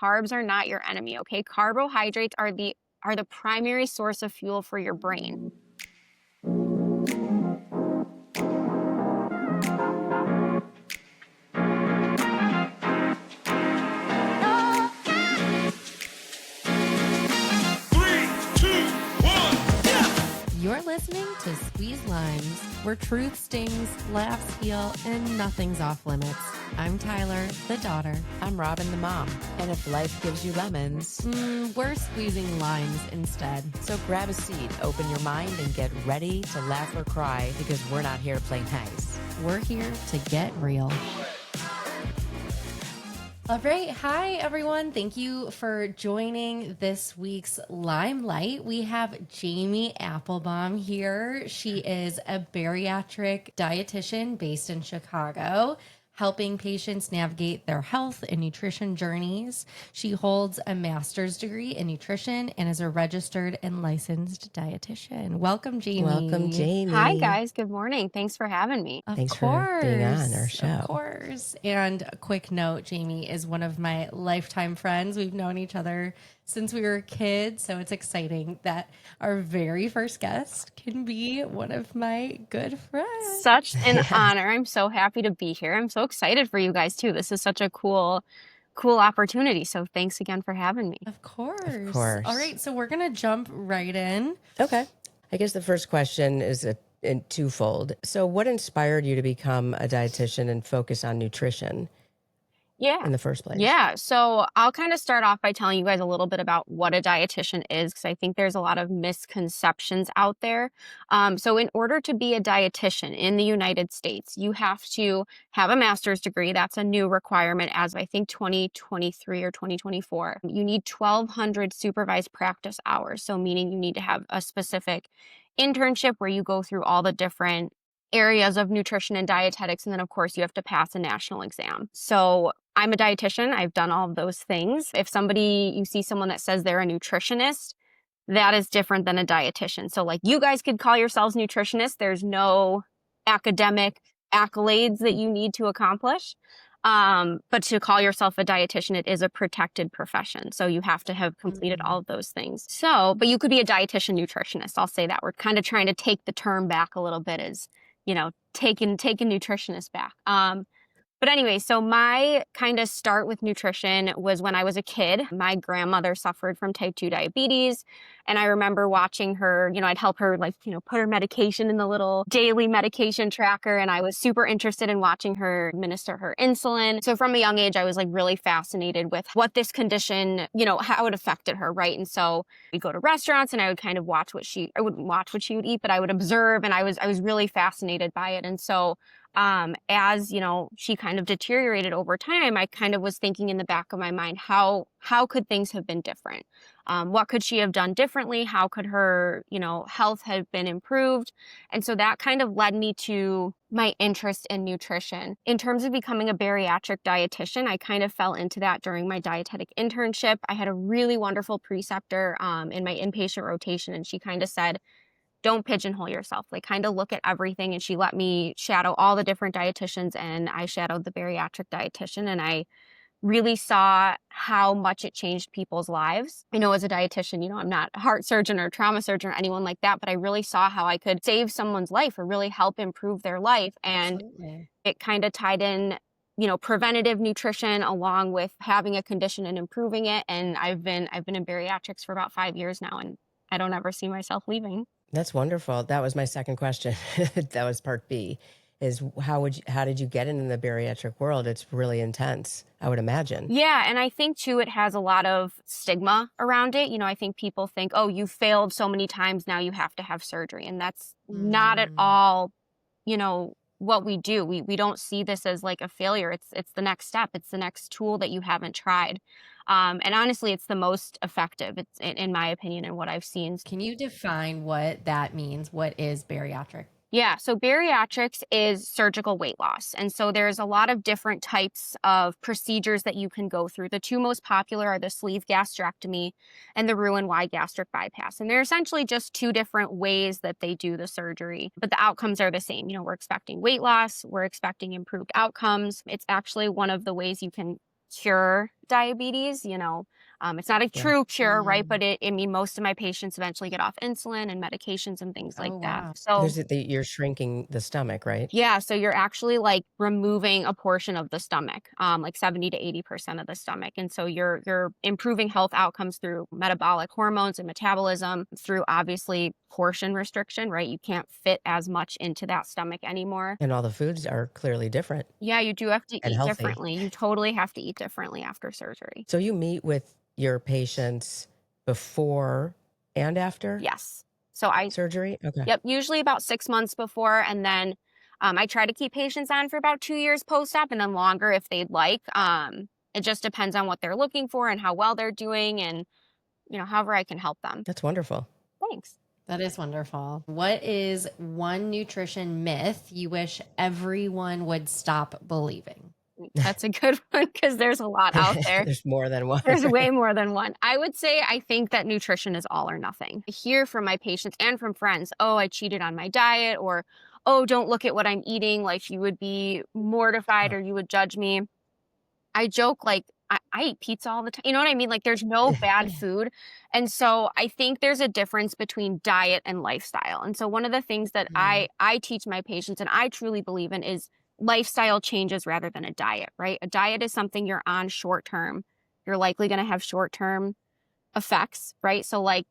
carbs are not your enemy, okay? Carbohydrates are the primary source of fuel for your brain. You're listening to Squeeze Limes, where truth stings, laughs heal, and nothing's off limits. I'm Tyler, the daughter. I'm Robin, the mom. And if life gives you lemons, We're squeezing limes instead. so grab a seat, open your mind, and get ready to laugh or cry because we're not here to play nice. We're here to get real. All right. Hi, everyone. Thank you for joining this week's Limelight. We have Jamie Appelbaum here. She is a bariatric dietitian based in Chicago, helping patients navigate their health and nutrition journeys. She holds a master's degree in nutrition and is a registered and licensed dietitian. Welcome, Jamie. Welcome, Jamie. Hi, guys. Good morning. Thanks for having me. Thanks for being on our show. Of course. And a quick note, Jamie is one of my lifetime friends. We've known each other since we were kids, so it's exciting that our very first guest can be one of my good friends. Such an honor. I'm so happy to be here. I'm so excited for you guys, too. This is such a cool opportunity. So thanks again for having me. Of course. Of course. All right, so we're going to jump right in. Okay. I guess the first question is twofold. So what inspired you to become a dietitian and focus on nutrition Yeah. in the first place? Yeah. So I'll kind of start off by telling you guys a little bit about what a dietitian is, because I think there's a lot of misconceptions out there. So in order to be a dietitian in the United States, you have to have a master's degree. That's a new requirement as of, I think, 2023 or 2024. You need 1,200 supervised practice hours. So meaning you need to have a specific internship where you go through all the different areas of nutrition and dietetics. And then, of course, you have to pass a national exam. So I'm a dietitian. I've done all of those things. If you see someone that says they're a nutritionist, that is different than a dietitian. So like you guys could call yourselves nutritionists. There's no academic accolades that you need to accomplish. But to call yourself a dietitian, it is a protected profession. So you have to have completed all of those things. But you could be a dietitian nutritionist. I'll say that. We're kind of trying to take the term back a little bit as, taking nutritionist back. But anyway, so my kind of start with nutrition was when I was a kid. My grandmother suffered from type 2 diabetes. And I remember watching her, I'd help her put her medication in the little daily medication tracker. And I was super interested in watching her administer her insulin. So from a young age, I was really fascinated with what this condition, how it affected her, right? And so we'd go to restaurants and I would kind of I wouldn't watch what she would eat, but I would observe, and I was really fascinated by it. And so as she kind of deteriorated over time, I kind of was thinking in the back of my mind, how could things have been different? What could she have done differently? How could her, health have been improved? And so that kind of led me to my interest in nutrition. In terms of becoming a bariatric dietitian, I kind of fell into that during my dietetic internship. I had a really wonderful preceptor in my inpatient rotation, and she kind of said, don't pigeonhole yourself, kind of look at everything. And she let me shadow all the different dietitians, and I shadowed the bariatric dietitian, and I really saw how much it changed people's lives. As a dietitian, I'm not a heart surgeon or trauma surgeon or anyone like that, but I really saw how I could save someone's life or really help improve their life. And Absolutely. It kind of tied in, preventative nutrition along with having a condition and improving it. And I've been in bariatrics for about 5 years now, and I don't ever see myself leaving. That's wonderful. That was my second question. That was part B, is how did you get into the bariatric world? It's really intense, I would imagine. Yeah. And I think too, it has a lot of stigma around it. I think people think, oh, you failed so many times, now you have to have surgery. And that's not at all, what we do. We don't see this as a failure. It's the next step. It's the next tool that you haven't tried. And honestly, it's the most effective, it's in my opinion, and what I've seen. Can you define what that means? What is bariatric? Yeah, so bariatrics is surgical weight loss. And so there's a lot of different types of procedures that you can go through. The two most popular are the sleeve gastrectomy and the Roux-en-Y gastric bypass. And they're essentially just two different ways that they do the surgery, but the outcomes are the same. We're expecting weight loss, we're expecting improved outcomes. It's actually one of the ways you can cure diabetes, it's not a Yeah. true cure, right? But Mm. I mean, most of my patients eventually get off insulin and medications and things like Oh, that. wow. So You're shrinking the stomach, right? yeah, so you're actually like removing a portion of the stomach, like 70 to 80% of the stomach. And so you're improving health outcomes through metabolic hormones and metabolism, through obviously portion restriction, right? You can't fit as much into that stomach anymore. And all the foods are clearly different Yeah, you do have to and eat healthy. differently. You totally have to eat differently after surgery. So you meet with your patients before and after Yes. So I surgery? Okay. Yep, usually about 6 months before, and then, I try to keep patients on for about 2 years post-op and then longer if they'd like. It just depends on what they're looking for and how well they're doing and, however I can help them. That's wonderful. Thanks. That is wonderful. What is one nutrition myth you wish everyone would stop believing? That's a good one because there's a lot out there. There's more than one, There's way right? more than one. I would say I think that nutrition is all or nothing. I hear from my patients and from friends, "Oh, I cheated on my diet," or, "Oh, don't look at what I'm eating, like you would be mortified Oh. or you would judge me." I joke like I eat pizza all the time. You know what I mean? Like there's no bad food. And so I think there's a difference between diet and lifestyle. And so one of the things that Mm. I teach my patients and I truly believe in is lifestyle changes rather than a diet, right? A diet is something you're on short term. You're likely going to have short term effects, right? So like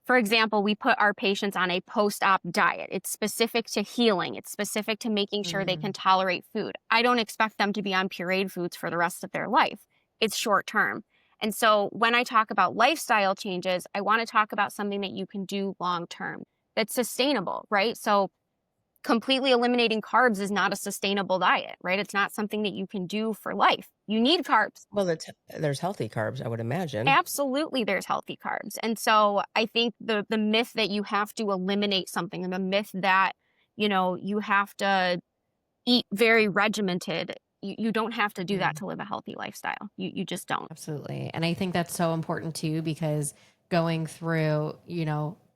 for example, we put our patients on a post-op diet. It's specific to healing. It's specific to making sure they Mm. can tolerate food. I don't expect them to be on pureed foods for the rest of their life. It's short term. And so when I talk about lifestyle changes, I want to talk about something that you can do long term that's sustainable, right? So completely eliminating carbs is not a sustainable diet, right? It's not something that you can do for life. You need carbs. Well, there's healthy carbs, I would imagine. Absolutely, there's healthy carbs. And so I think the myth that you have to eliminate something and the myth that, you have to eat very regimented, you don't have to do that Mm. to live a healthy lifestyle. You just don't. Absolutely. And I think that's so important too, because going through,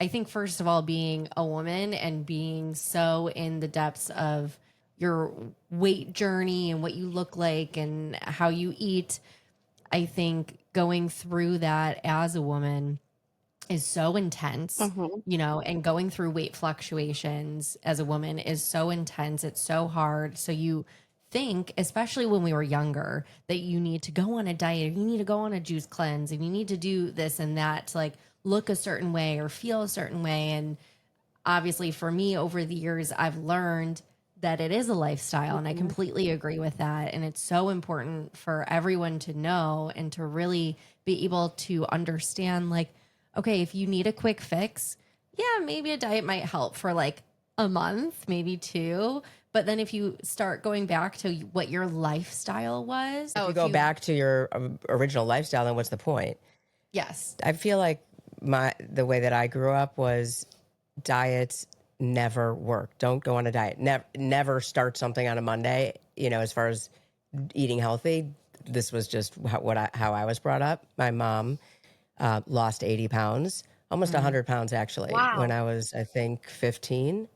I think first of all, being a woman and being so in the depths of your weight journey and what you look like and how you eat, I think going through that as a woman is so intense, Mhm. and going through weight fluctuations as a woman is so intense. It's so hard. So you think, especially when we were younger, that you need to go on a diet, or you need to go on a juice cleanse, and you need to do this and that to like look a certain way or feel a certain way. And obviously for me over the years, I've learned that it is a lifestyle, and I Mhm. completely agree with that. And it's so important for everyone to know and to really be able to understand, like, okay, if you need a quick fix, yeah, maybe a diet might help for like a month, maybe two. But then if you start going back to what your lifestyle was, If you go back to your original lifestyle, then what's the point? yes. I feel like the way that I grew up was diets never work. Don't go on a diet. Never start something on a Monday. As far as eating healthy, this was just how I was brought up. My mom lost 80 pounds, almost Mm. 100 pounds actually, when Wow. I was, I think, 15,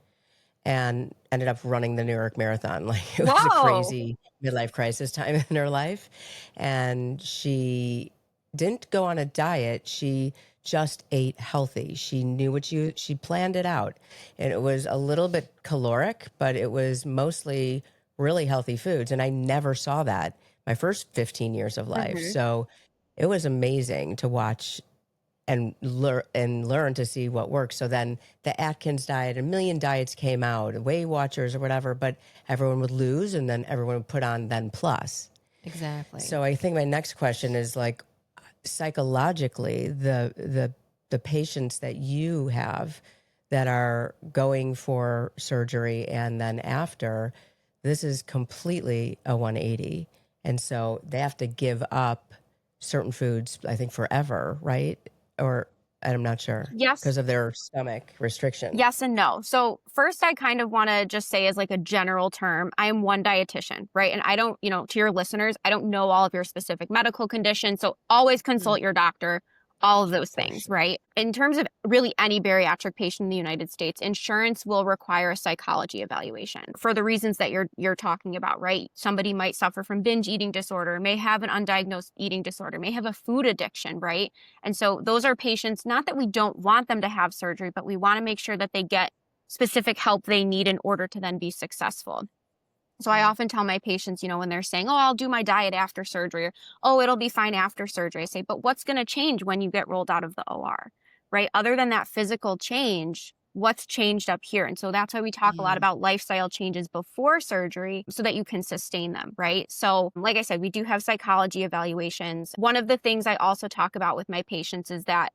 and ended up running the New York Marathon. Like it was a Whoa. crazy midlife crisis time in her life. And she didn't go on a diet. She just ate healthy. She knew she planned it out. And it was a little bit caloric, but it was mostly really healthy foods. And I never saw that my first 15 years of life. Mhm. So it was amazing to watch and learn to see what works. So then the Atkins diet, a million diets came out, Weight Watchers or whatever, but everyone would lose and then everyone would put on then plus. Exactly. So I think my next question is like psychologically the patients that you have that are going for surgery and then after, this is completely a 180. And so they have to give up certain foods, I think forever, right? Or I'm not sure Yes. because of their stomach restriction. Yes and no. So first, I kind of want to just say as like a general term, I am one dietitian, right? And I don't, to your listeners, I don't know all of your specific medical conditions. So always Mm. consult your doctor. all of those For things, sure. right? In terms of really any bariatric patient in the United States, insurance will require a psychology evaluation for the reasons that you're talking about, right? Somebody might suffer from binge eating disorder, may have an undiagnosed eating disorder, may have a food addiction, right? And so those are patients, not that we don't want them to have surgery, but we want to make sure that they get specific help they need in order to then be successful. So I often tell my patients, when they're saying, oh, I'll do my diet after surgery, or, oh, it'll be fine after surgery. I say, but what's going to change when you get rolled out of the OR, right? Other than that physical change, what's changed up here? And so that's why we talk a lot Mhm. about lifestyle changes before surgery so that you can sustain them, right? So, like I said, we do have psychology evaluations. One of the things I also talk about with my patients is that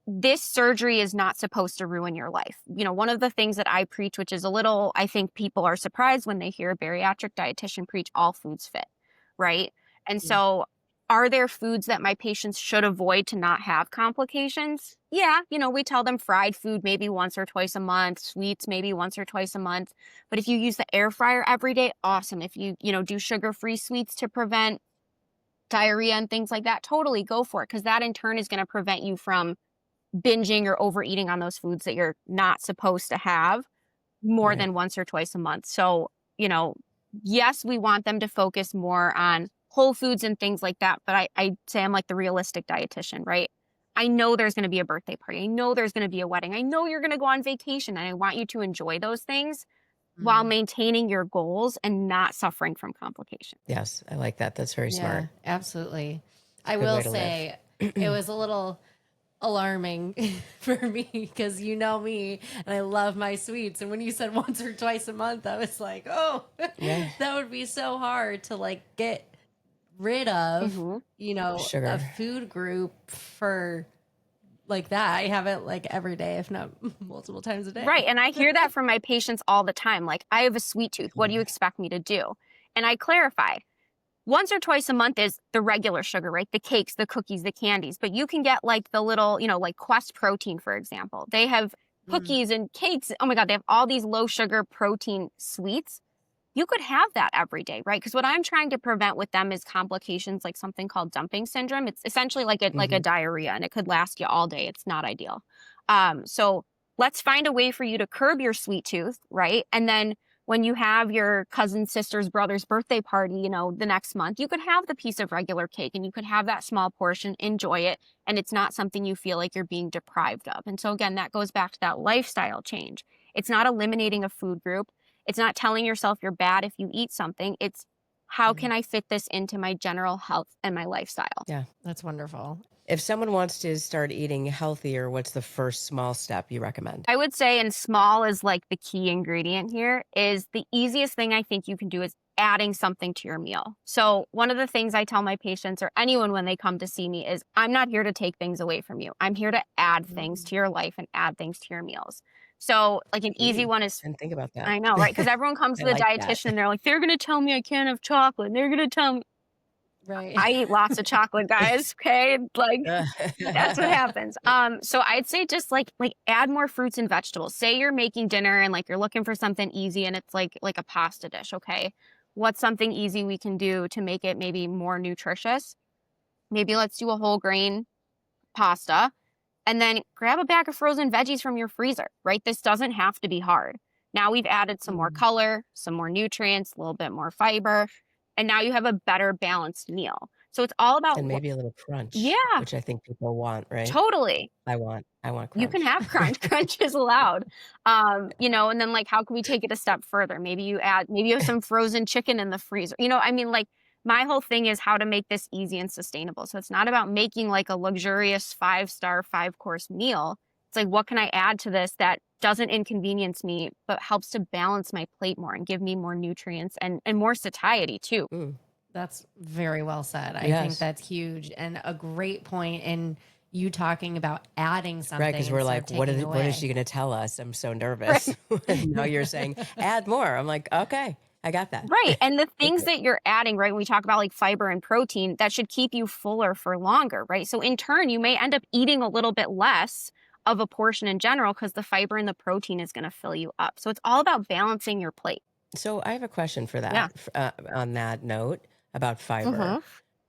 this surgery is not supposed to ruin your life. One of the things that I preach, which is a little, I think people are surprised when they hear a bariatric dietitian preach all foods fit, right? And Mm. so are there foods that my patients should avoid to not have complications? Yeah, we tell them fried food maybe once or twice a month, sweets maybe once or twice a month. But if you use the air fryer every day, awesome. If you do sugar-free sweets to prevent diarrhea and things like that, totally go for it, because that in turn is going to prevent you from binging or overeating on those foods that you're not supposed to have more Right. than once or twice a month. So, yes, we want them to focus more on whole foods and things like that. But I say I'm like the realistic dietitian, right? I know there's going to be a birthday party. I know there's going to be a wedding. I know you're going to go on vacation, and I want you to enjoy those things while Mm. maintaining your goals and not suffering from complications. Yes, I like that. That's very Yeah, smart. absolutely. It's a I good will way to live. say it was a little alarming for me because you know me and I love my sweets. And when you said once or twice a month, I was like, oh, Yeah, that would be so hard to like get rid of, Hmm. a sugar. food group for like that. I have it like every day, if not multiple times a Right. day. And I hear that from my patients all the time. Like, I have a sweet tooth. What do you Yeah. expect me to do? And I clarify, once or twice a month is the regular sugar, right? The cakes, the cookies, the candies. But you can get like the little, like Quest protein, for example. They have Mm. cookies and cakes. Oh my God, they have all these low sugar protein sweets. You could have that every day, right? Because what I'm trying to prevent with them is complications like something called dumping syndrome. It's essentially like a Hmm. diarrhea, and it could last you all day. It's not ideal. So let's find a way for you to curb your sweet tooth, right? And then when you have your cousin, sister's, brother's birthday party, the next month, you could have the piece of regular cake and you could have that small portion, enjoy it, and it's not something you feel like you're being deprived of. And so again, that goes back to that lifestyle change. It's not eliminating a food group. It's not telling yourself you're bad if you eat something. It's how Mm. can I fit this into my general health and my lifestyle? Yeah. That's wonderful. If someone wants to start eating healthier, what's the first small step you recommend? I would say, and small is like the key ingredient here, is the easiest thing I think you can do is adding something to your meal. So, one of the things I tell my patients or anyone when they come to see me is I'm not here to take things away from you. I'm here to add things Mm. to your life and add things to your meals. So, like an easy Ooh, one is didn't think about that. I know, right? Because everyone comes I to the like that. dietitian and they're like, they're going to tell me I can't have chocolate. And they're going to tell me Right. I eat lots of chocolate, guys. Okay. Like, that's what happens. So I'd say just like add more fruits and vegetables. Say you're making dinner and like you're looking for something easy and it's like a pasta dish, okay? What's something easy we can do to make it maybe more nutritious? Maybe let's do a whole grain pasta and then grab a bag of frozen veggies from your freezer, right? This doesn't have to be hard. Now we've added some more Mm. color, some more nutrients, a little bit more fiber, and now you have a better balanced meal. So it's all about And what, maybe a little crunch, yeah, which I think people want, right? totally. I want You can crunch. have crunch. Crunch is allowed. And then like how can we take it a step further? Maybe you have some frozen chicken in the freezer. I mean, like my whole thing is how to make this easy and sustainable. So it's not about making like a luxurious 5-star, 5-course meal. It's like, what can I add to this that doesn't inconvenience me, but helps to balance my plate more and give me more nutrients and more satiety too. Mm, That's very well said. I think yes. that's huge and a great point in you talking about adding Right, because something we're instead of like, what taking is she away. going to tell us? I'm so Right. nervous. And now you're saying, add more. I'm like, okay, I got that. Right. And the Thank things you. that you're adding, right, when we talk about like fiber and protein, that should keep you fuller for longer, right? So in turn, you may end up eating a little bit less of a portion in general because the fiber and the protein is going to fill you up. So it's all about balancing your plate. So I have a question for Yeah. that, on that note about fiber. Hmm.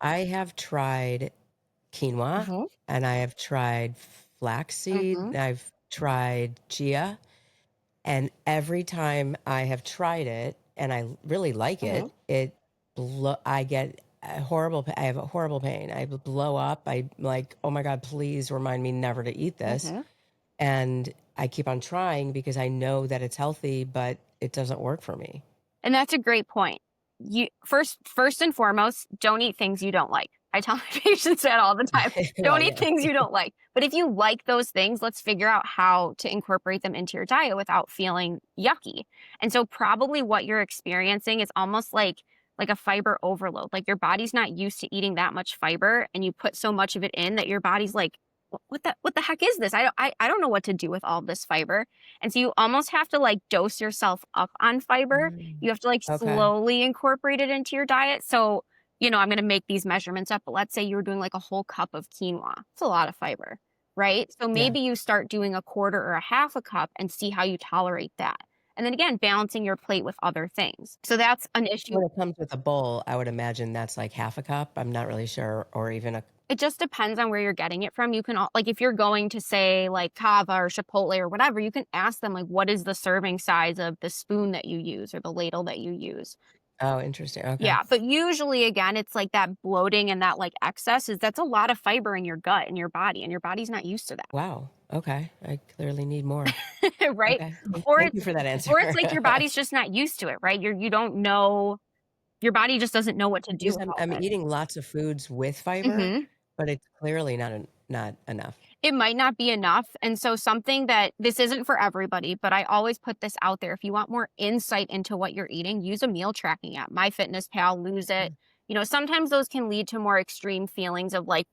I have tried quinoa, Mhm. and I have tried flaxseed. Mhm. I've tried chia. And every time I have tried it and I really like Mhm. it, I get a horrible, I have a horrible pain. I blow up. I'm like, oh my God, please remind me never to eat this. Mhm. And I keep on trying because I know that it's healthy, but it doesn't work for me. And that's a great point. You first and foremost, don't eat things you don't like. I tell my patients that all the time. Well, Don't eat yeah. things you don't like. But if you like those things, let's figure out how to incorporate them into your diet without feeling yucky. And so probably what you're experiencing is almost like a fiber overload. Like your body's not used to eating that much fiber and you put so much of it in that your body's like, what the heck is this? I don't know what to do with all this fiber. And so you almost have to like dose yourself up on fiber. Mm, You have to like okay. slowly incorporate it into your diet. So, I'm going to make these measurements up, but let's say you were doing like a whole cup of quinoa. It's a lot of fiber, right? So Yeah. maybe you start doing a quarter or a half a cup and see how you tolerate that. And then again, balancing your plate with other things. So that's an issue. When it comes with a bowl, I would imagine that's like half a cup. I'm not really sure, or even a, It just depends on where you're getting it from. You can like if you're going to say like Kava or Chipotle or whatever, you can ask them like what is the serving size of the spoon that you use or the ladle that you use. oh, interesting. Okay. Yeah, but usually again, it's like that bloating and that like excess that's a lot of fiber in your gut and your body, and your body's not used to Wow. Okay. I clearly need more. that. Right? Okay. Or Thank it's you for that answer. or it's like your body's just not used to it, right? You don't know your body just doesn't know what to do Because with all I'm of it. eating lots of foods with fiber, Mhm. but it's clearly not enough. It might not be enough. And so something that this isn't for everybody, but I always put this out there. If you want more insight into what you're eating, use a meal tracking app. MyFitnessPal, Lose It. Mm. Sometimes those can lead to more extreme feelings of like,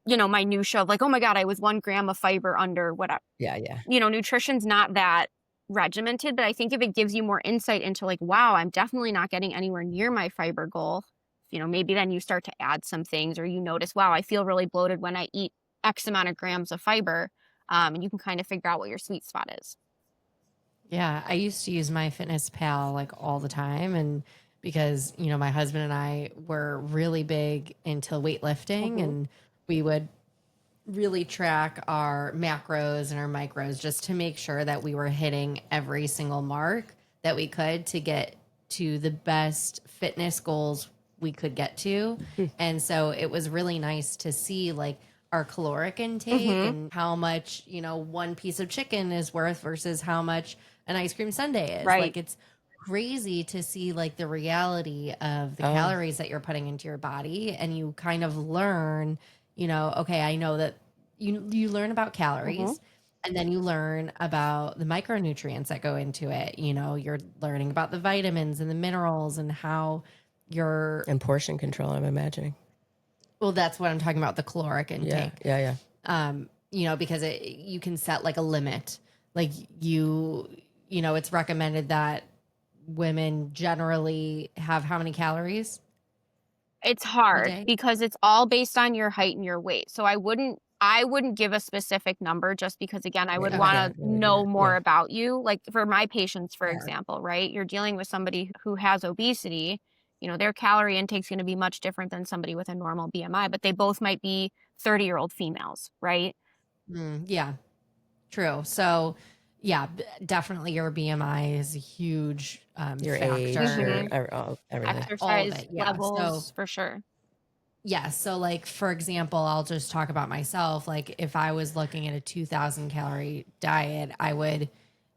minutia of like, oh my God, I was 1 gram of fiber under whatever. Yeah, yeah. Nutrition's not that regimented, but I think if it gives you more insight into like, wow, I'm definitely not getting anywhere near my fiber goal, maybe then you start to add some things or you notice, wow, I feel really bloated when I eat X amount of grams of fiber. And you can kind of figure out what your sweet spot is. Yeah, I used to use MyFitnessPal like all the time, and because my husband and I were really big into weightlifting, Mhm. and we would really track our macros and our micros just to make sure that we were hitting every single mark that we could to get to the best fitness goals we could get to. Hmm. And so it was really nice to see like our caloric intake Mhm. and how much, one piece of chicken is worth versus how much an ice cream sundae is. Right. Like it's crazy to see like the reality of the Oh, calories that you're putting into your body, and you kind of learn, okay, I know that you learn about Mhm. calories, and then you learn about the micronutrients that go into it. You're learning about the vitamins and the minerals and how your and portion control, I'm imagining. well, that's what I'm talking about, the caloric Yeah, intake. yeah, yeah. Because you can set like a limit. Like it's recommended that women generally have how many calories It's a hard day? because it's all based on your height and your weight. So I wouldn't give a specific number just because again, I Yeah, would you Okay. want can't to really do know that. more Yeah. about you. Like for my patients, for Sure. example, right? You're dealing with somebody who has obesity, their calorie intake is going to be much different than somebody with a normal BMI, but they both might be 30-year-old females, right? Yeah. True. So, yeah, definitely your BMI is a huge Your age, factor. Mhm. everything. All of Exercise it. Yeah. So, levels for sure. yeah. So, like, for example, I'll just talk about myself. Like, if I was looking at a 2,000 calorie diet,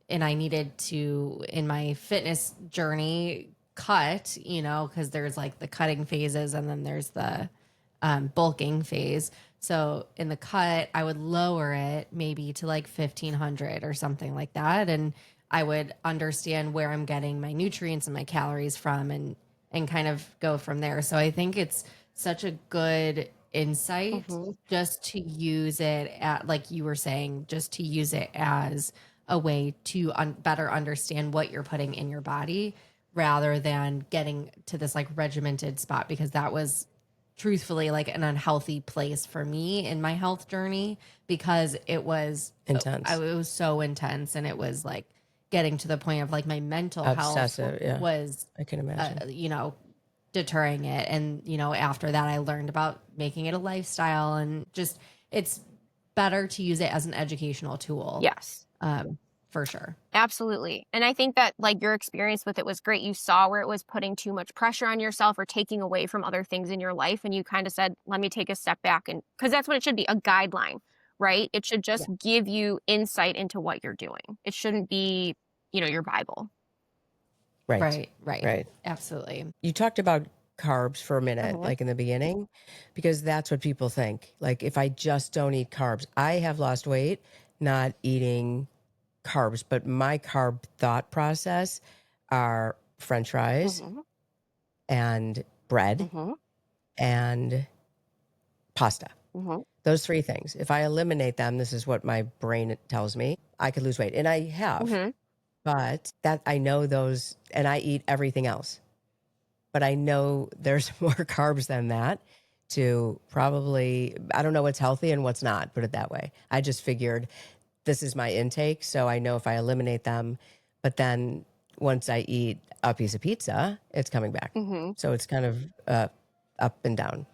and I needed to, in my fitness journey, cut, because there's like the cutting phases and then there's the bulking phase. So in the cut, I would lower it maybe to like 1,500 or something like that. And I would understand where I'm getting my nutrients and my calories from, and kind of go from there. So I think it's such a good insight Mhm. just to use it at, like you were saying, just to use it as a way to better understand what you're putting in your body rather than getting to this like regimented spot, because that was truthfully like an unhealthy place for me in my health journey, because it Intense. was so intense, and it was like getting to the point of like my mental health Obsessive. Yeah. was I can imagine. uh, you know deterring it. And, after that, I learned about making it a lifestyle, and just, it's better to use it as an educational tool. Yes. For sure. Absolutely. And I think that like your experience with it was great. You saw where it was putting too much pressure on yourself or taking away from other things in your life. And you kind of said, let me take a step back. And because that's what it should be, a guideline, right? It should just give you insight into what you're doing. It shouldn't be, your Bible. Right. Right. Absolutely. You talked about carbs for a minute, like in the beginning, because that's what people think. Like, if I just don't eat carbs, I have lost weight not eating carbs, but my carb thought process are French fries and bread and pasta. Those three things. If I eliminate them, this is what my brain tells me, I could lose weight. And I have, but that I know those, and I eat everything else. But I know there's more carbs than that to probably, I don't know what's healthy and what's not, put it that way. I just figured this is my intake, so I know if I eliminate them, but then once I eat a piece of pizza, it's coming back. So it's kind of up and down.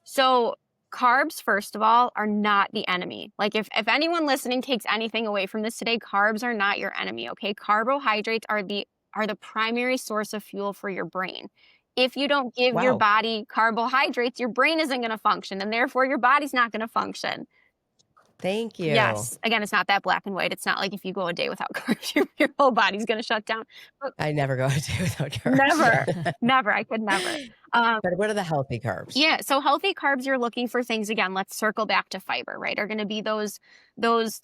So carbs, first of all, are not the enemy. Like if anyone listening takes anything away from this today, carbs are not your enemy, okay? Carbohydrates are the primary source of fuel for your brain. If you don't give your body carbohydrates, your brain isn't going to function, and therefore your body's not going to function. Thank you. Yes. Again, it's not that black and white. It's not like if you go a day without carbs, your whole body's going to shut down. But I never go a day without carbs. Never. I could never. But what are the healthy carbs? Yeah. So healthy carbs, you're looking for things, again, let's circle back to fiber, right? Are going to be those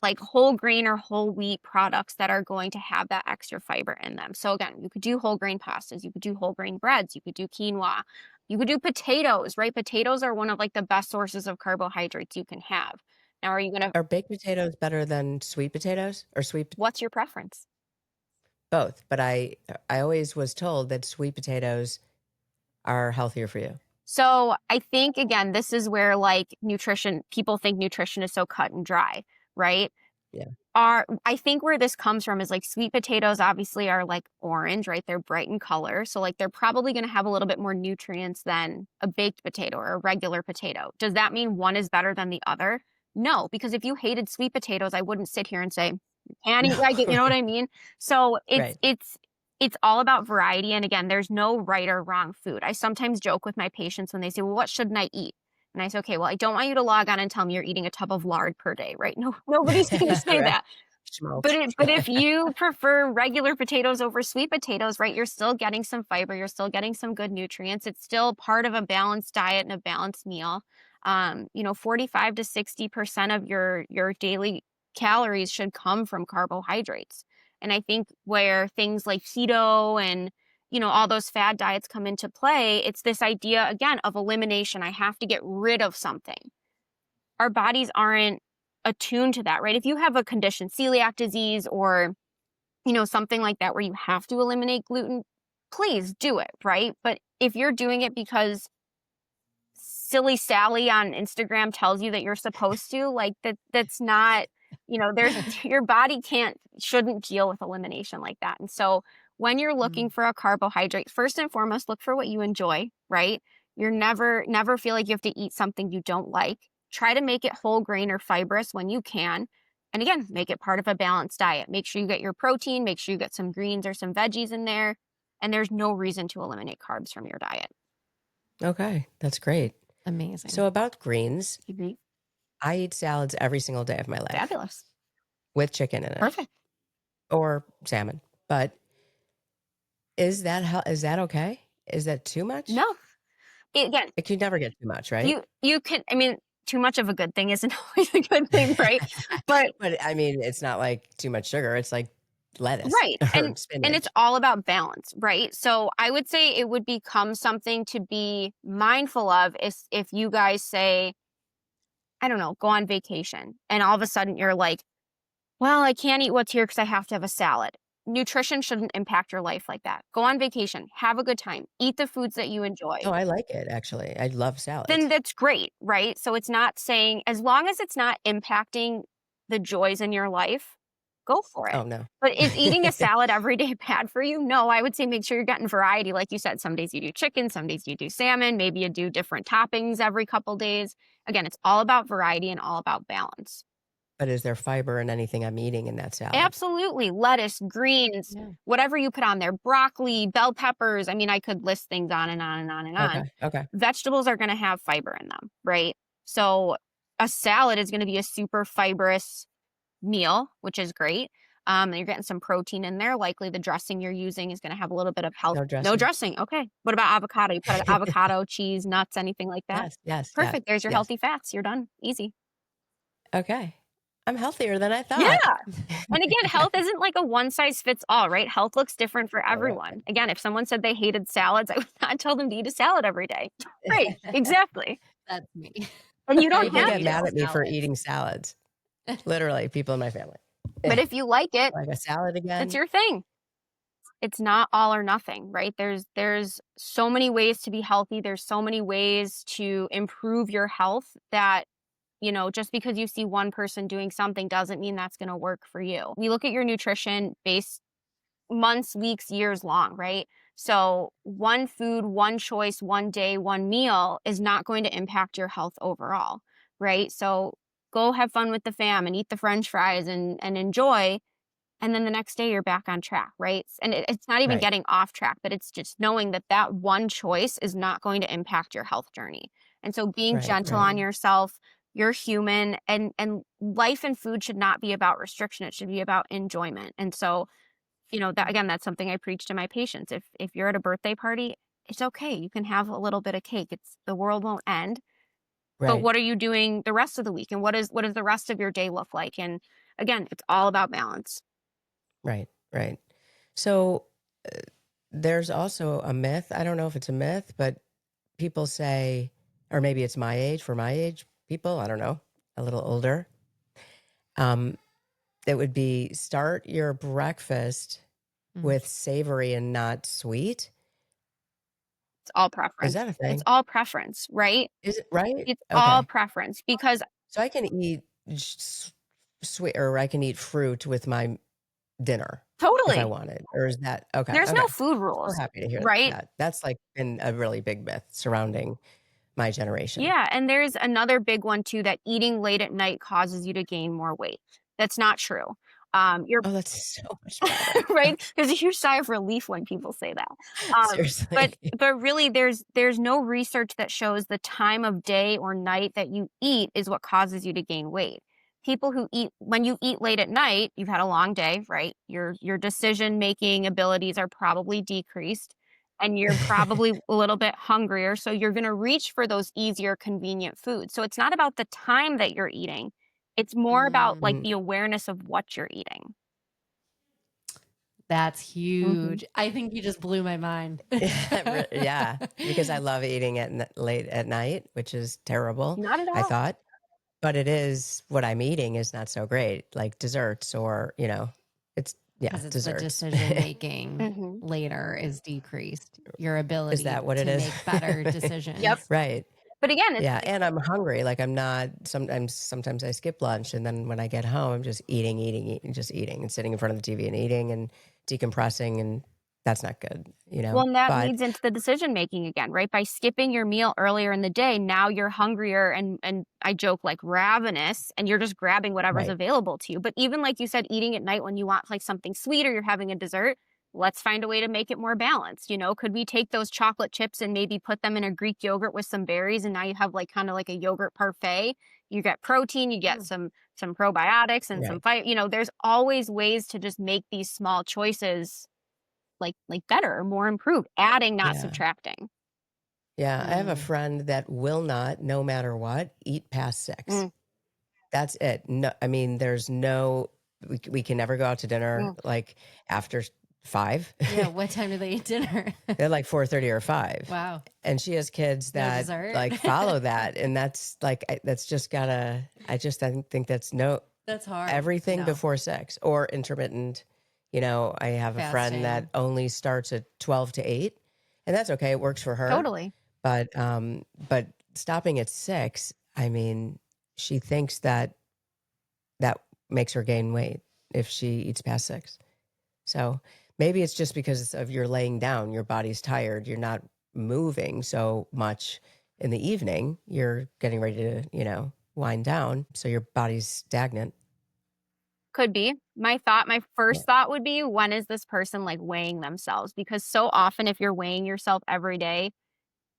like whole grain or whole wheat products that are going to have that extra fiber in them. So again, you could do whole grain pastas, you could do whole grain breads, you could do quinoa, you could do potatoes, right? Potatoes are one of like the best sources of carbohydrates you can have. Now, are baked potatoes better than sweet potatoes or what's your preference? Both. But I always was told that sweet potatoes are healthier for you. So I think, again, this is where like people think nutrition is so cut and dry, right? Yeah. I think where this comes from is like sweet potatoes obviously are like orange, right? They're bright in color. So like they're probably going to have a little bit more nutrients than a baked potato or a regular potato. Does that mean one is better than the other? No, because if you hated sweet potatoes, I wouldn't sit here and say, you can't eat regular, you know what I mean? So it's all about variety. And again, there's no right or wrong food. I sometimes joke with my patients when they say, well, what shouldn't I eat? And I say, okay, well, I don't want you to log on and tell me you're eating a tub of lard per day, right? No, nobody's going to say that. But if you prefer regular potatoes over sweet potatoes, right, you're still getting some fiber, you're still getting some good nutrients. It's still part of a balanced diet and a balanced meal. 45 to 60% of your daily calories should come from carbohydrates. And I think where things like keto and all those fad diets come into play, it's this idea, again, of elimination. I have to get rid of something. Our bodies aren't attuned to that, right? If you have a condition, celiac disease or, something like that where you have to eliminate gluten, please do it, right? But if you're doing it because silly Sally on Instagram tells you that you're supposed to, like that's not, your body shouldn't deal with elimination like that. And so when you're looking for a carbohydrate, first and foremost, look for what you enjoy, right? You're never feel like you have to eat something you don't like. Try to make it whole grain or fibrous when you can. And again, make it part of a balanced diet. Make sure you get your protein, make sure you get some greens or some veggies in there. And there's no reason to eliminate carbs from your diet. Okay, that's great. Amazing. So about greens, I eat salads every single day of my life. Fabulous. With chicken in it. Perfect. Or salmon. But is that okay? Is that too much? No. Again, it could never get too much, right? You can, too much of a good thing isn't always a good thing, right? But it's not like too much sugar. It's like lettuce, right? Or spinach. And it's all about balance, right? So I would say it would become something to be mindful of if you guys say, I don't know, go on vacation, and all of a sudden you're like, well, I can't eat what's here because I have to have a salad. Nutrition shouldn't impact your life like that. Go on vacation, have a good time, eat the foods that you enjoy. Oh, I like it, actually. I love salads. Then that's great, right? So it's not saying, as long as it's not impacting the joys in your life, go for it. Oh, no. But is eating a salad every day bad for you? No, I would say make sure you're getting variety. Like you said, some days you do chicken, some days you do salmon, maybe you do different toppings every couple days. Again, it's all about variety and all about balance. But is there fiber in anything I'm eating in that salad? Absolutely. Lettuce, greens, Yeah. whatever you put on there, broccoli, bell peppers. I mean, I could list things on and on and on and on. Okay. Okay. Vegetables are going to have fiber in them, right? So a salad is going to be a super fibrous meal, which is great. You're getting some protein in there. Likely the dressing you're using is going to have a little bit of health. No No dressing? dressing. Okay. What about avocado? You put avocado, cheese, nuts, anything like that? Yes, yes, yes, Perfect. There's your yes. healthy fats. You're done. Easy. Okay. I'm healthier than I Yeah. thought. And again, health isn't like a one size fits all, right? Health looks different for everyone. Again, if someone said they hated salads, I would not tell them to eat a salad every day. Right. Exactly. That's me. And you I don't People have get eat mad to. at me for salads. eating salads. Literally, people in my family. But if you like it, Like a salad again? it's your thing. It's not all or nothing, right? There's so many ways to be healthy. There's so many ways to improve your health that, just because you see one person doing something doesn't mean that's going to work for you. We look at your nutrition based months, weeks, years long, right? So one food, one choice, one day, one meal is not going to impact your health overall, right? So go have fun with the fam and eat the French fries and enjoy. And then the next day you're back on track, right? And it's not even Right, getting off track, but it's just knowing that that one choice is not going to impact your health journey. And so being right, gentle right, on yourself, you're human, and life and food should not be about restriction. It should be about enjoyment. And so, that again, that's something I preach to my patients. If you're at a birthday party, it's okay. You can have a little bit of cake. The world won't end. But right, what are you doing the rest of the week? And what does the rest of your day look like? And again, it's all about balance. right, right. So there's also a myth. I don't know if it's a myth, but people say, or maybe it's for my age people, I don't know, a little older. It would be start your breakfast with savory and not sweet. It's all Is preference. that a It's thing? all preference, right? Is it right? It's all Okay. preference because So I can eat sweet, or I can eat fruit with my dinner if I totally, wanted. Or is that okay? there's no Okay. food So rules, happy to hear right? that. That's like been a really big myth surrounding my generation. Yeah, and there's another big one too that eating late at night causes you to gain more weight. That's not true. You're Oh, that's so much better. right. There's a huge sigh of relief when people say that. But Seriously. but really, there's no research that shows the time of day or night that you eat is what causes you to gain weight. People who eat when you eat late at night, you've had a long day, right? Your decision making abilities are probably decreased and you're probably a little bit hungrier. So you're going to reach for those easier, convenient foods. So it's not about the time that you're eating. It's more about like Mm, the awareness of what you're eating. That's Mhm. huge. I think you just blew my mind. yeah, because I love eating late at night, which is terrible, Not at I all. thought. But it is what I'm eating is not so great, like desserts or, it's, yeah, Because it's the desserts. decision making Mhm. later is decreased. Your Is ability that what it to is? make better Yep. decisions. Right. But again, Yeah. And I'm hungry. Like I'm not, sometimes I skip lunch. And then when I get home, I'm just eating, just eating and sitting in front of the TV and eating and decompressing. And that's not good. well, and that But leads into the decision making again, right? By skipping your meal earlier in the day, now you're hungrier and I joke like ravenous, and you're just grabbing whatever's right. available to you. But even like you said, eating at night when you want like something sweet or you're having a dessert, let's find a way to make it more balanced. Could we take those chocolate chips and maybe put them in a Greek yogurt with some berries, and now you have like kind of like a yogurt parfait? You get protein, you get Mm. some probiotics and some Right. fiber. There's always ways to just make these small choices like better, more improved, adding, not Yeah. subtracting. Yeah. I have a Mm. friend that will not, no matter what, eat past 6. Mm, That's it. No, I mean, there's no, we can never go out to dinner mm. like after 5. Yeah. What time do they eat dinner? They're like 4:30 or 5. Wow. And she has kids No that dessert. like follow that. And that's like, that's just gotta, I think that's That's hard. everything No. before 6 or intermittent. I have a friend that Fasting. only starts at 12 to 8, and that's okay. It works for her. Totally. But stopping at 6, I mean, she thinks that makes her gain weight. if she eats past 6. So maybe it's just because of your laying down, your body's tired, you're not moving so much in the evening, you're getting ready to, wind down. So your body's stagnant. Could be. My Yeah. first thought would be, when is this person like weighing themselves? Because so often if you're weighing yourself every day,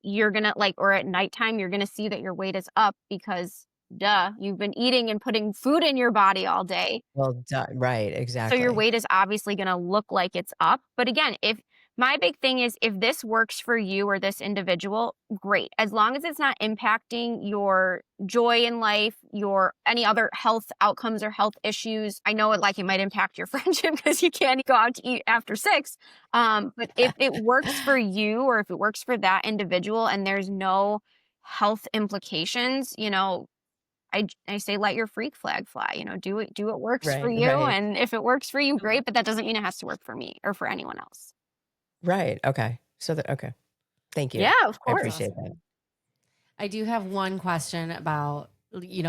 you're gonna like, or at nighttime, you're gonna see that your weight is up because duh, you've been eating and putting food in your body all day. Well, right, So your exactly. weight is obviously going to look like it's up. But again, if my big thing is if this works for you or this individual, great. As long as it's not impacting your joy in life, your any other health outcomes or health issues. I know it might impact your friendship because you can't go out to eat after 6. But if it works for you or if it works for that individual and there's no health implications, I say let your freak flag fly, do what works for Right, you, right, and if it works for you, great, but that doesn't mean it has to work for me or for anyone else. right. Okay. Okay. Thank you. Yeah, of I That's course. appreciate that. awesome. I do have one question about,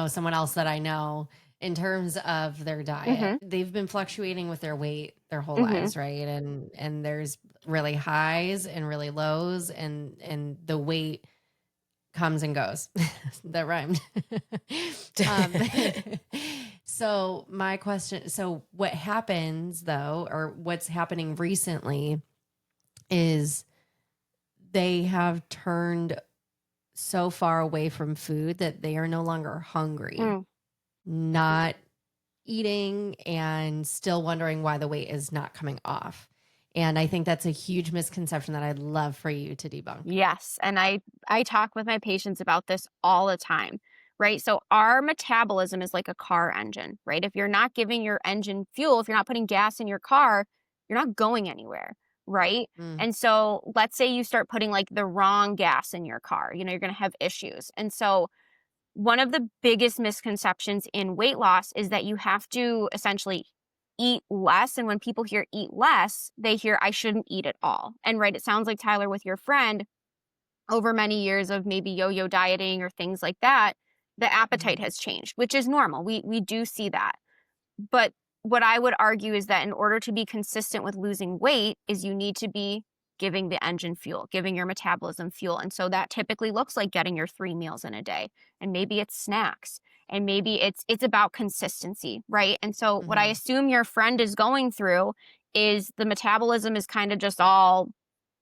someone else that I know in terms of their diet. Mhm, They've been fluctuating with their weight their whole mhm. lives, right? And there's really highs and really lows, and the weight comes and goes. That rhymed. um, so my question, so what happens though, or what's happening recently is they have turned so far away from food that they are no longer hungry, Mm. not eating, and still wondering why the weight is not coming off. And I think that's a huge misconception that I'd love for you to debunk. Yes, and I talk with my patients about this all the time, right? So our metabolism is like a car engine, right? If you're not giving your engine fuel, if you're not putting gas in your car, you're not going anywhere, right? Mm, And so let's say you start putting like the wrong gas in your car, you're going to have issues. And so one of the biggest misconceptions in weight loss is that you have to essentially eat less. And when people hear eat less, they hear I shouldn't eat at all. And right, it sounds like Tyler with your friend over many years of maybe yo-yo dieting or things like that, the mhm. appetite has changed, which is normal. We do see that. But what I would argue is that in order to be consistent with losing weight is you need to be giving the engine fuel, giving your metabolism fuel. And so that typically looks like getting your 3 meals in a day. And maybe it's snacks. And maybe it's about consistency, right? And so what I Mhm. assume your friend is going through is the metabolism is kind of just all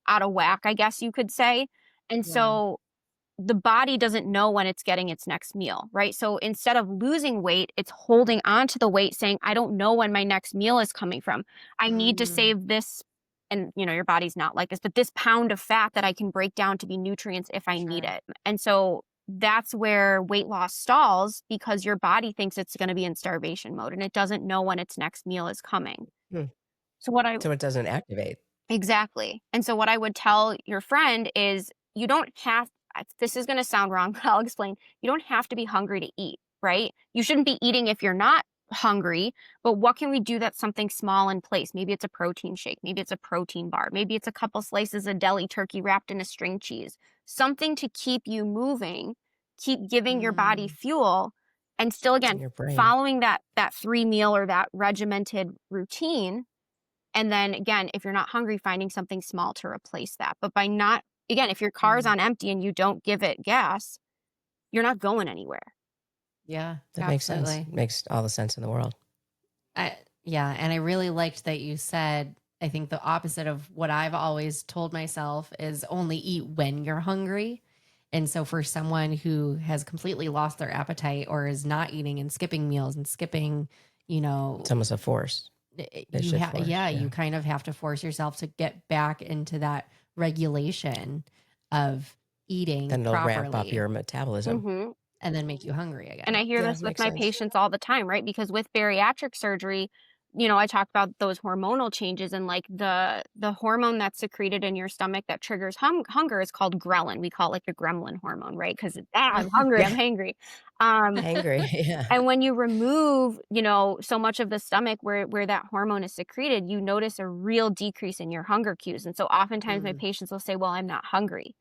out of whack, I guess you could say. And Yeah. so the body doesn't know when it's getting its next meal, right? So instead of losing weight, it's holding on to the weight saying, I don't know when my next meal is coming from. I need to Mm, save this. And your body's not like this, but this pound of fat that I can break down to be nutrients if I need sure. it. And so that's where weight loss stalls because your body thinks it's going to be in starvation mode and it doesn't know when its next meal is coming. Hmm. So what I So it doesn't activate. Exactly. And so what I would tell your friend is you don't have this is going to sound wrong, but I'll explain. You don't have to be hungry to eat, right? You shouldn't be eating if you're not hungry, but what can we do that's something small in place? Maybe it's a protein shake, maybe it's a protein bar, maybe it's a couple slices of deli turkey wrapped in a string cheese. Something to keep you moving, keep giving your body Mm, fuel and still In again your brain. following that 3 meal or that regimented routine and then again, if you're not hungry, finding something small to replace that. But by not, again, if your car is mm. on empty and you don't give it gas, you're not going anywhere. Yeah, That makes sense. absolutely. Makes all the sense in the world. Yeah, and I really liked that you said, I think the opposite of what I've always told myself is only eat when you're hungry. And so for someone who has completely lost their appetite or is not eating and skipping meals and skipping, you know, It's almost a force. They should force. yeah, Yeah. you kind of have to force yourself to get back into that regulation of eating Then it'll ramp up properly your metabolism. Hmm. and then make you hungry And I again. hear Yeah, this with makes my sense. patients all the time, right? Because with bariatric surgery, I talked about those hormonal changes and like the hormone that's secreted in your stomach that triggers hunger is called ghrelin. We call it like the gremlin hormone, right? Because I'm hungry, I'm Yeah. hangry. Um, Hangry. Yeah. And when you remove, so much of the stomach where that hormone is secreted, you notice a real decrease in your hunger cues. And so oftentimes my Mm, patients will say, "Well, I'm not hungry."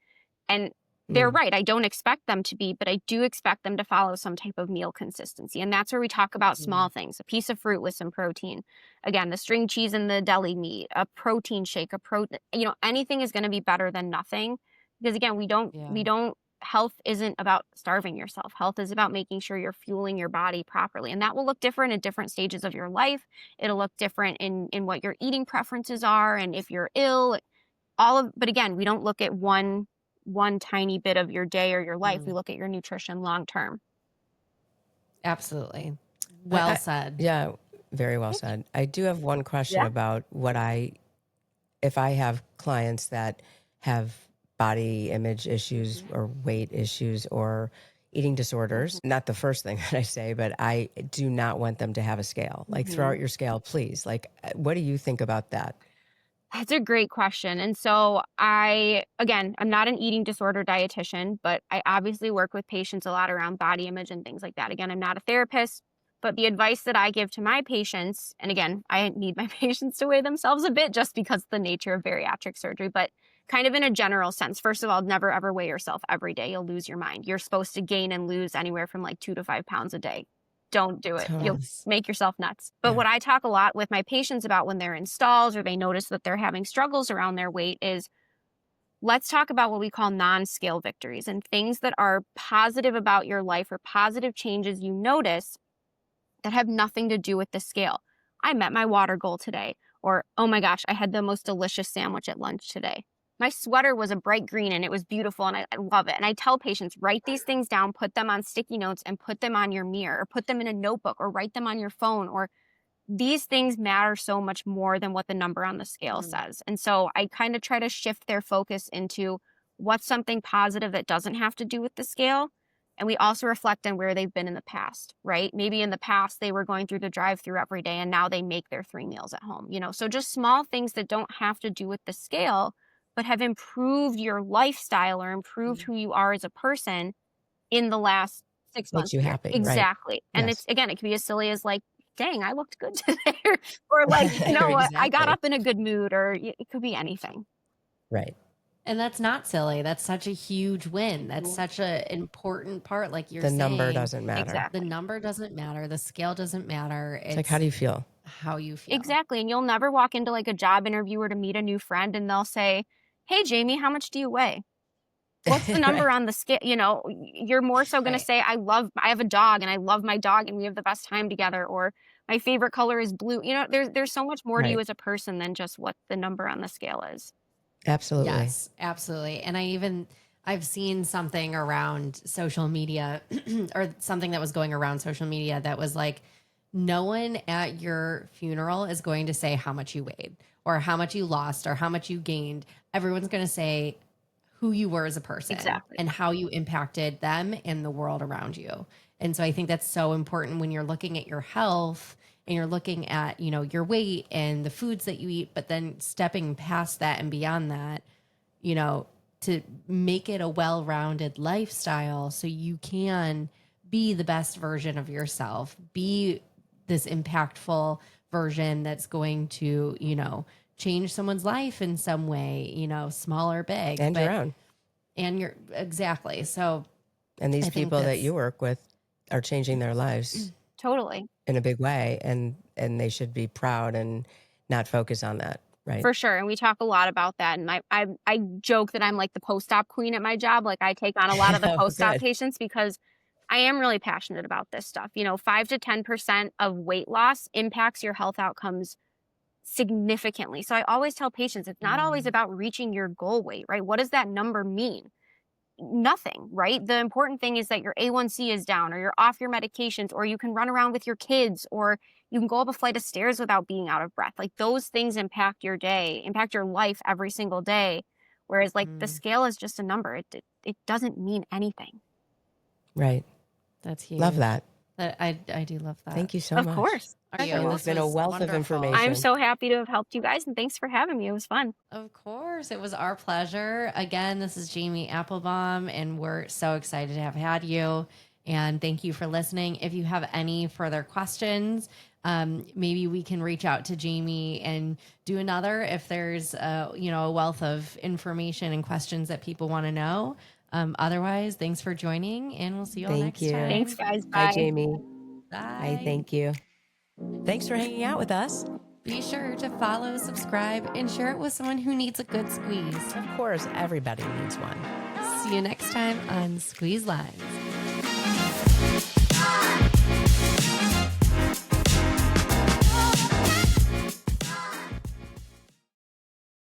And they're right. I don't expect them to be, but I do expect them to follow some type of meal consistency. And that's where we talk about small things, a piece of fruit with some protein. Again, the string cheese and the deli meat, a protein shake, anything is going to be better than nothing. Because again, health isn't about starving yourself. Health is about making sure you're fueling your body properly. And that will look different at different stages of your life. It'll look different in what your eating preferences are. And if you're ill, but again, we don't look at one tiny bit of your day or your life. We look at your nutrition long term. Absolutely. Well said. Yeah, very well said. I do have one question about if I have clients that have body image issues or weight issues or eating disorders. Not the first thing that I say, but I do not want them to have a scale. Like, throw out your scale, please. Like, what do you think about that? That's a great question. And so I'm not an eating disorder dietitian, but I obviously work with patients a lot around body image and things like that. Again, I'm not a therapist, but the advice that I give to my patients, and again, I need my patients to weigh themselves a bit just because of the nature of bariatric surgery, but kind of in a general sense. First of all, never ever weigh yourself every day. You'll lose your mind. You're supposed to gain and lose anywhere from like 2 to 5 pounds a day. Don't do it. You'll make yourself nuts. But what I talk a lot with my patients about when they're in stalls or they notice that they're having struggles around their weight is, let's talk about what we call non-scale victories and things that are positive about your life or positive changes you notice that have nothing to do with the scale. I met my water goal today. Or, oh my gosh, I had the most delicious sandwich at lunch today. My sweater was a bright green and it was beautiful and I love it. And I tell patients, write these things down, put them on sticky notes and put them on your mirror or put them in a notebook or write them on your phone. Or these things matter so much more than what the number on the scale says. And so I kind of try to shift their focus into what's something positive that doesn't have to do with the scale. And we also reflect on where they've been in the past, right? Maybe in the past they were going through the drive-through every day and now they make their 3 meals at home, So just small things that don't have to do with the scale, but have improved your lifestyle or improved who you are as a person in the last 6 months. Makes you happy, right? Exactly. And Yes. it could be as silly as like, dang, I looked good today. Or like, I got Exactly. up in a good mood, or it could be anything. Right. And that's not silly. That's such a huge win. That's such an important part. Like you're saying, The number doesn't matter. Exactly. the number doesn't matter. The scale doesn't matter. It's like, how do you feel? how you feel. Exactly. And you'll never walk into like a job interview or to meet a new friend and they'll say, hey, Jamie, how much do you weigh? What's the number Right. on the scale? You're more so going to say, I have a dog and I love my dog and we have the best time together. Or my favorite color is blue. There's so much more to you Right. as a person than just what the number on the scale is. Absolutely. Yes, absolutely. And I've seen something around social media or something that was going around social media that was like, no one at your funeral is going to say how much you weighed or how much you lost or how much you gained. Everyone's going to say who you were as a person Exactly. and how you impacted them and the world around you. And so I think that's so important when you're looking at your health and you're looking at, your weight and the foods that you eat, but then stepping past that and beyond that, to make it a well-rounded lifestyle so you can be the best version of yourself, be this impactful version that's going to, change someone's life in some way, small or big. And your own. And you're exactly. So, And these I think people that that's- you work with are changing their lives Totally. in a big way. And they should be proud and not focus on that. Right. For sure. And we talk a lot about that. And I joke that I'm like the post-op queen at my job. Like I take on a lot of the Oh, post-op good. patients because I am really passionate about this stuff. 5 to 10% of weight loss impacts your health outcomes significantly. So I always tell patients, it's not always about reaching your goal weight, right? What does that number mean? Nothing, right? The important thing is that your A1C is down or you're off your medications or you can run around with your kids or you can go up a flight of stairs without being out of breath. Like those things impact your day, impact your life every single day. Whereas like the scale is just a number. It doesn't mean anything. Right. That's huge. Love that. I do love that. Thank you so Of much. course. It's been a wealth of information. I'm so happy to have helped you guys and thanks for having me. It was fun. Of course. It was our pleasure. Again, this is Jamie Appelbaum, and we're so excited to have had you. And thank you for listening. If you have any further questions, maybe we can reach out to Jamie and do another if there's a wealth of information and questions that people want to know. Otherwise, thanks for joining, and we'll see you all Thank next you. time. Thanks, guys. Bye, Bye. Jamie. Bye. Bye. Thank you. Thanks for hanging out with us. Be sure to follow, subscribe, and share it with someone who needs a good squeeze. Of course, everybody needs one. See you next time on Squeeze Lines.